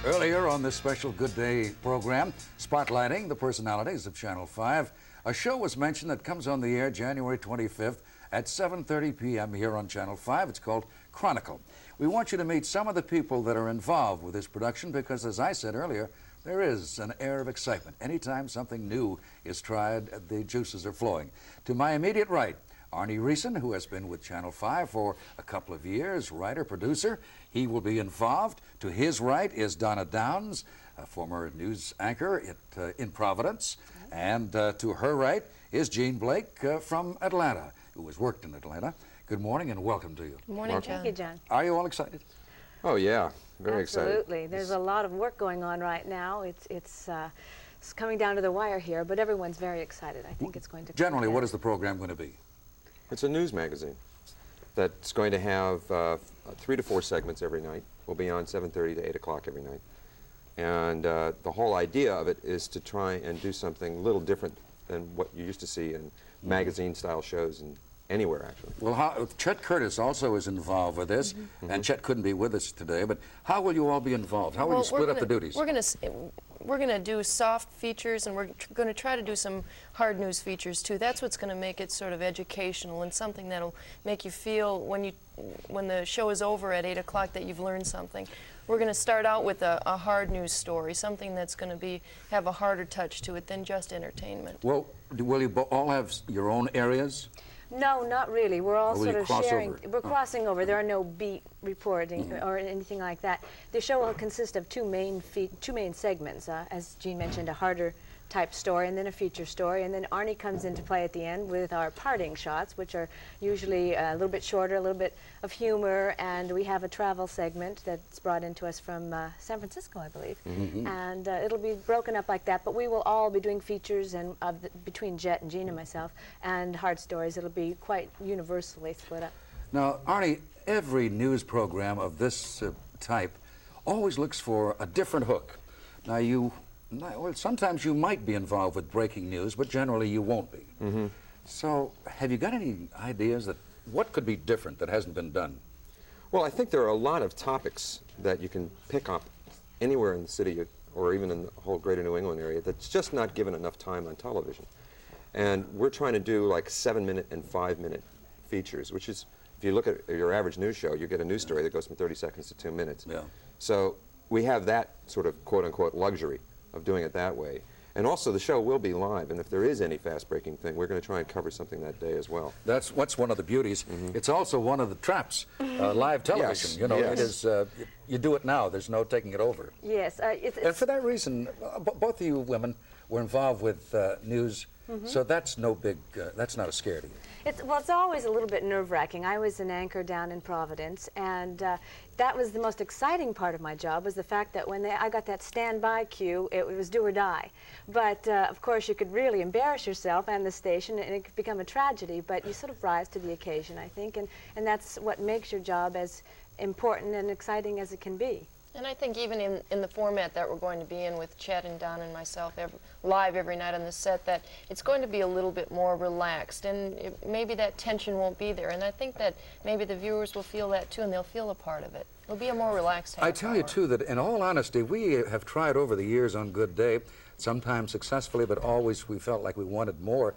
Earlier on this special Good Day program, spotlighting the personalities of Channel 5, a show was mentioned that comes on the air January 25th at 7:30 p.m. here on Channel 5. It's called Chronicle. We want you to meet some of the people that are involved with this production because, as I said earlier, there is an air of excitement. Anytime something new is tried, the juices are flowing. To my immediate right, Arnie Reisman, who has been with Channel 5 for a couple of years, writer, producer. He will be involved. To his right is Donna Downes, a former news anchor in Providence. And to her right is Jeanne Blake from Atlanta, who has worked in Atlanta. Good morning and welcome to you. Good morning, John. Thank you, John. Are you all excited? Oh, yeah. Very excited. Absolutely. There's a lot of work going on right now. It's coming down to the wire here, but everyone's very excited. I think it's going to... Generally, what is the program going to be? It's a news magazine that's going to have 3 to 4 segments every night. We'll be on 7:30 to 8 o'clock every night. And the whole idea of it is to try and do something a little different than what you used to see in magazine-style shows and anywhere, actually. Well, Chet Curtis also is involved with this, and Chet couldn't be with us today, but how will you all be involved? How will you split up the duties? We're going to do soft features, and we're going to try to do some hard news features, too. That's what's going to make it sort of educational and something that'll make you feel when the show is over at 8 o'clock that you've learned something. We're going to start out with a hard news story, something that's going to have a harder touch to it than just entertainment. Well, will you all have your own areas? No, not really. We're all sort of sharing. Over? We're crossing over. There are no beat reporting or anything like that. The show will consist of two main segments. As Jeanne mentioned, a harder type story and then a feature story. And then Arnie comes into play at the end with our parting shots, which are usually a little bit shorter, a little bit of humor. And we have a travel segment that's brought into us from San Francisco, I believe. And it'll be broken up like that. But we will all be doing features and between Jet and Jeanne and myself and hard stories. It'll be quite universally split up. Now, Arnie, every news program of this type always looks for a different hook. Now, well, sometimes you might be involved with breaking news, but generally you won't be. So, have you got any ideas that what could be different that hasn't been done? Well, I think there are a lot of topics that you can pick up anywhere in the city or even in the whole greater New England area that's just not given enough time on television. And we're trying to do like 7-minute and 5-minute features, which is, if you look at your average news show, you get a news story that goes from 30 seconds to 2 minutes. Yeah. So we have that sort of quote-unquote luxury of doing it that way. And also the show will be live, and if there is any fast-breaking thing, we're going to try and cover something that day as well. That's what's one of the beauties. It's also one of the traps, live television. Yes. You know, Yes. it is, you do it now, there's no taking it over. Yes. And for that reason, both of you women were involved with news, so that's no big, that's not a scare to you. Well, it's always a little bit nerve-wracking. I was an anchor down in Providence, and that was the most exciting part of my job, was the fact that when I got that standby cue, it was do or die. But, of course, you could really embarrass yourself and the station, and it could become a tragedy, but you sort of rise to the occasion, I think, and that's what makes your job as important and exciting as it can be. And I think even in the format that we're going to be in with Chet and Don and myself live every night on the set, that it's going to be a little bit more relaxed, and maybe that tension won't be there. And I think that maybe the viewers will feel that too, and they'll feel a part of it. It'll be a more relaxed half I tell you, too, that in all honesty, we have tried over the years on Good Day, sometimes successfully, but always we felt like we wanted more.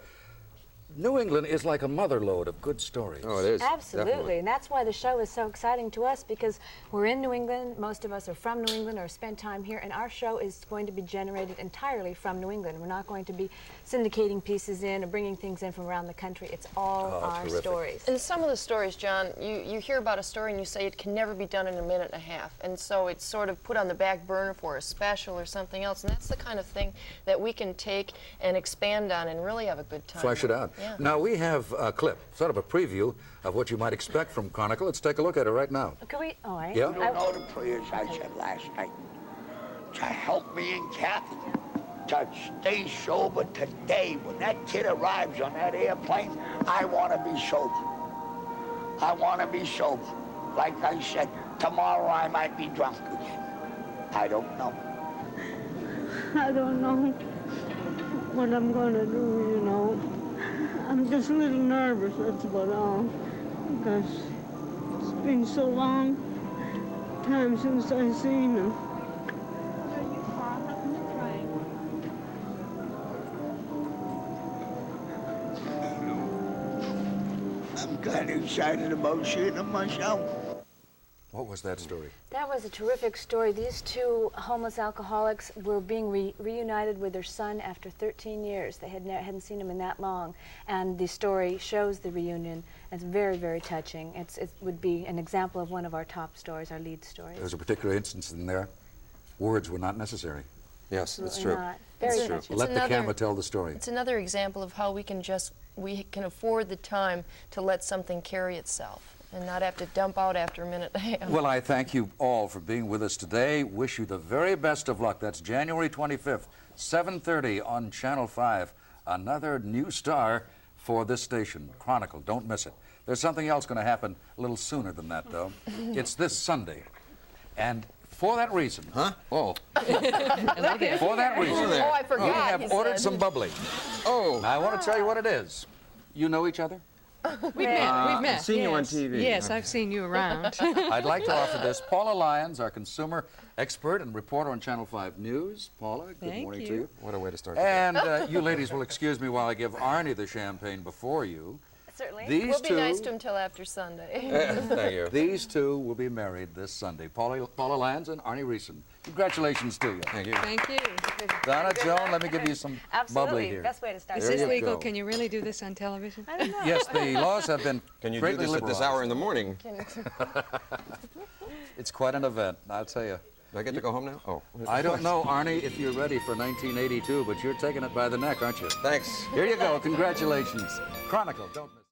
New England is like a mother lode of good stories. Oh, it is. Absolutely, definitely. and that's why the show is so exciting to us, because we're in New England, most of us are from New England or spent time here, and our show is going to be generated entirely from New England. We're not going to be syndicating pieces in or bringing things in from around the country. It's all our terrific. stories. And some of the stories, John, you hear about a story and you say it can never be done in a minute and a half, and so it's sort of put on the back burner for a special or something else, and that's the kind of thing that we can take and expand on and really have a good time. Flesh it out. Yeah. Now, we have a clip, sort of a preview of what you might expect from Chronicle. Let's take a look at it right now. Can we? All right. Yeah? You don't know the prayers I said last night to help me and Kathy to stay sober today. When that kid arrives on that airplane, I want to be sober. I want to be sober. Like I said, tomorrow I might be drunk again. I don't know. I don't know what I'm going to do, you know. I'm just a little nervous, that's about all, because it's been so long time since I've seen him. excited about seeing them myself. What was that story? That was a terrific story. These two homeless alcoholics were being reunited with their son after 13 years. They hadn't seen him in that long. And the story shows the reunion. It's very, very touching. It would be an example of one of our top stories, our lead stories. There's a particular instance in there. Words were not necessary. Yes, that's Absolutely true. not. Very That's true. touching. Let the camera tell the story. It's another example of how we can afford the time to let something carry itself and not have to dump out after a minute and a half. Well, I thank you all for being with us today. Wish you the very best of luck. That's January 25th, 7:30 on Channel 5. Another new star for this station, Chronicle. Don't miss it. There's something else going to happen a little sooner than that, though. It's this Sunday. And for that reason... Huh? Oh. For that reason... Oh, I forgot. We have he ordered said. some bubbly. Oh, Now, I want to tell you what it is. You know each other? We've met. We've met. I've seen you on yes. TV. Yes, I've seen you around. I'd like to offer this. Paula Lyons, our consumer expert and reporter on Channel 5 News. Paula, good Thank morning you. to you. What a way to start the day. And you ladies will excuse me while I give Arnie the champagne before you. Certainly. These We'll be two, nice to him till after Sunday. Thank you. these two will be married this Sunday. Paula Lyons and Arnie Reisman. Congratulations to you. Thank you. Thank you. Donna, Joan, let me give you some Absolutely. bubbly here. Best way to start. Is There this you legal? go. Can you really do this on television? I don't know. Yes, the laws have been Can you do greatly this at this hour in the morning? It's quite an event, I'll tell you. Do I get to go home now? Oh. I don't know, Arnie, if you're ready for 1982, but you're taking it by the neck, aren't you? Thanks. Here you go. Congratulations. Chronicle, don't miss it.